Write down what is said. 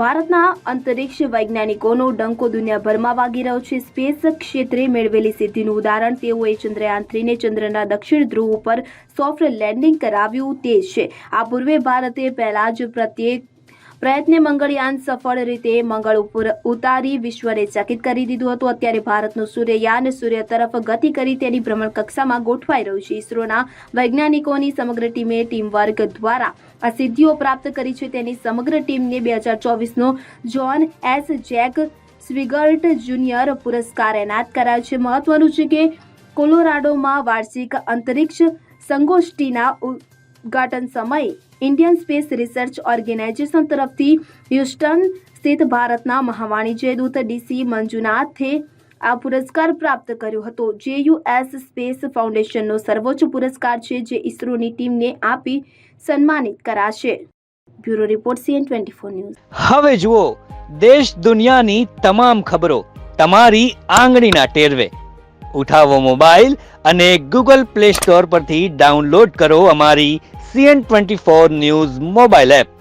ભારતના અંતરિક્ષ વૈજ્ઞાનિકોનો ડંકો દુનિયાભરમાં વાગી રહ્યો છે। સ્પેસ ક્ષેત્રે મેળવેલી સિદ્ધિનું ઉદાહરણ તેઓએ ચંદ્રયાન 3ને ચંદ્રના દક્ષિણ ધ્રુવ ઉપર સોફ્ટ લેન્ડિંગ કરાવ્યું તે છે। આ પૂર્વે ભારતે પહેલા જ પ્રયત્ને મંગળયાન સફળ રીતે મંગળ ઉપર ઉતારી વિશ્વને ચકિત કરી દીધું હતું। અત્યારે ભારતનું સૂર્યયાન સૂર્ય તરફ ગતિ કરી તેની ભ્રમણ કક્ષામાં ગોઠવાઈ રહ્યું છે। ઇસરોના વૈજ્ઞાનિકોની સમગ્ર ટીમે ટીમવર્ક દ્વારા આ સિદ્ધિઓ પ્રાપ્ત કરી છે। તેની સમગ્ર ટીમને 2024નો જ્હોન એસ જેક સ્વિગર્ટ જુનિયર પુરસ્કાર એનાયત કરાયો છે। મહત્વનું છે કે કોલોરાડોમાં વાર્ષિક અંતરિક્ષ સંગોષ્ઠીના ઉદ્ઘાટન સમયે ઇન્ડિયન સ્પેસ રિસર્ચ ઓર્ગેનાઇઝેશન તરફથી હ્યુસ્ટન સ્થિત ભારતના મહાવાણિજ્ય દૂત ડીસી મંજુનાથે આ પુરસ્કાર પ્રાપ્ત કર્યો હતો, જે યુએસ સ્પેસ ફાઉન્ડેશનનો સર્વોચ્ચ પુરસ્કાર છે, જે ઇસરોની ટીમને આપી સન્માનિત કરાશે। Bureau report CN24 news. હવે જુઓ દેશ દુનિયાની તમામ ખબરો તમારી આંગળીના ટેરવે। ઉઠાવો મોબાઈલ અને ગૂગલ પ્લે સ્ટોર પરથી ડાઉનલોડ કરો અમારી CN24 ન્યૂઝ મોબાઈલ એપ।